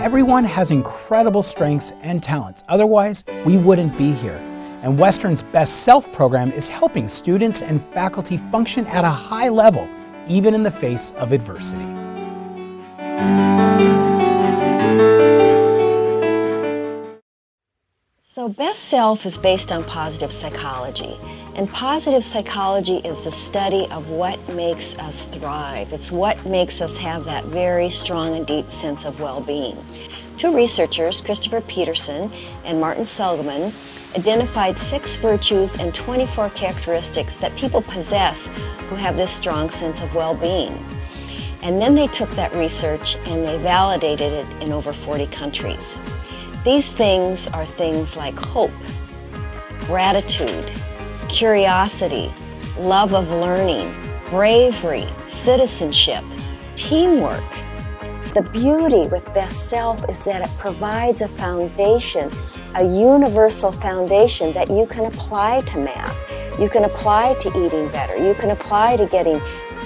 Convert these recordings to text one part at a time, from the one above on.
Everyone has incredible strengths and talents. Otherwise, we wouldn't be here. And Western's Best Self program is helping students and faculty function at a high level, even in the face of adversity. So Best Self is based on positive psychology, and positive psychology is the study of what makes us thrive. It's what makes us have that very strong and deep sense of well-being. Two researchers, Christopher Peterson and Martin Seligman, identified 6 virtues and 24 characteristics that people possess who have this strong sense of well-being. And then they took that research and they validated it in over 40 countries. These things are things like hope, gratitude, curiosity, love of learning, bravery, citizenship, teamwork. The beauty with Best Self is that it provides a foundation, a universal foundation that you can apply to math. You can apply to eating better. You can apply to getting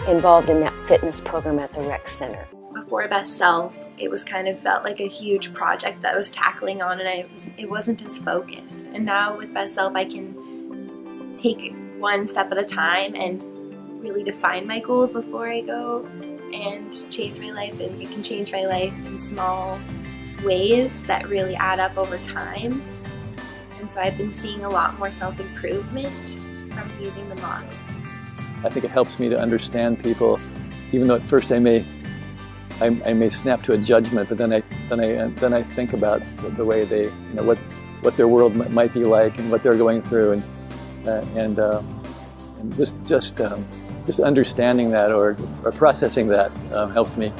involved in that fitness program at the rec center. Before Best Self, it was kind of felt like a huge project that I was tackling on, and it wasn't as focused. And now with Best Self, I can take one step at a time and really define my goals before I go and change my life. And it can change my life in small ways that really add up over time. And so I've been seeing a lot more self-improvement from using the model. I think it helps me to understand people, even though at first I may snap to a judgment, but then I think about the way they, what their world might be like and what they're going through, and just understanding that or processing that helps me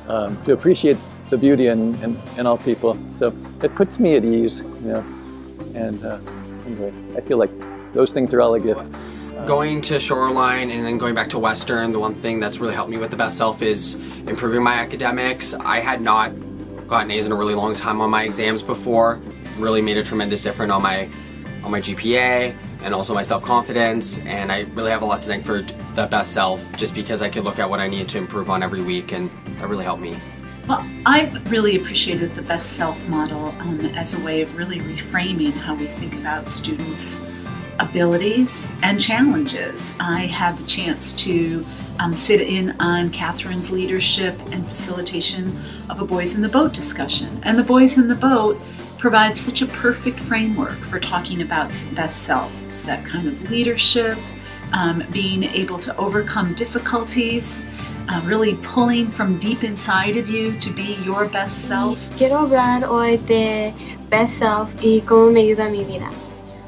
to appreciate the beauty in all people. So it puts me at ease, and anyway, I feel like those things are all a gift. Going to Shoreline and then going back to Western, the one thing that's really helped me with the Best Self is improving my academics. I had not gotten A's in a really long time on my exams before. Really made a tremendous difference on my GPA and also my self-confidence, and I really have a lot to thank for the Best Self just because I could look at what I needed to improve on every week, and that really helped me. Well, I've really appreciated the Best Self model as a way of really reframing how we think about students' abilities and challenges. I had the chance to sit in on Catherine's leadership and facilitation of a Boys in the Boat discussion. And the Boys in the Boat provides such a perfect framework for talking about Best Self, that kind of leadership, being able to overcome difficulties, really pulling from deep inside of you to be your best self. Quiero hablar hoy de Best Self y cómo me ayuda a mi vida.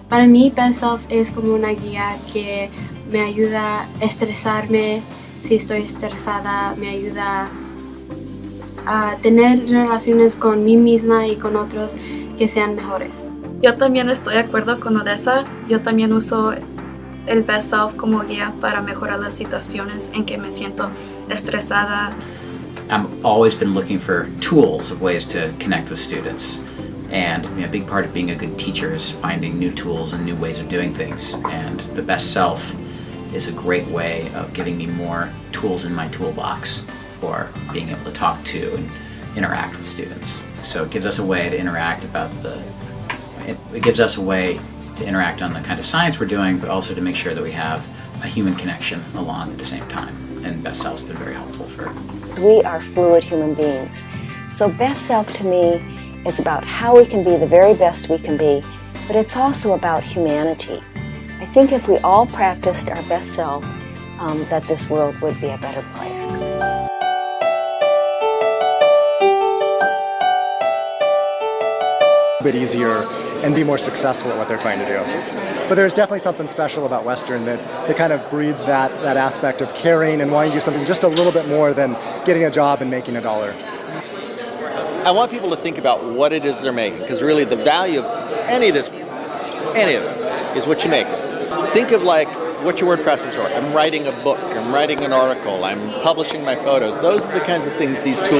Para mí, Best Self es como una guía que me ayuda a estresarme. Si estoy estresada, me ayuda a tener relaciones con mí misma y con otros que sean mejores. Yo también estoy de acuerdo con Odessa. Yo también uso el Best Self como guía para mejorar las situaciones en que me siento estresada. I've always been looking for tools of ways to connect with students. And a big part of being a good teacher is finding new tools and new ways of doing things. And the Best Self is a great way of giving me more tools in my toolbox for being able to talk to and interact with students. So it gives us a way to interact it gives us a way to interact on the kind of science we're doing, but also to make sure that we have a human connection along at the same time. And Best Self's been very helpful for. We are fluid human beings. So Best Self to me is about how we can be the very best we can be, but it's also about humanity. I think if we all practiced our best self, that this world would be a better place. A bit easier and be more successful at what they're trying to do. But there's definitely something special about Western that kind of breeds that aspect of caring and wanting to do something just a little bit more than getting a job and making $1. I want people to think about what it is they're making, because really the value of any of it, is what you make. Think of like what your WordPress is for. I'm writing a book, I'm writing an article, I'm publishing my photos. Those are the kinds of things these tools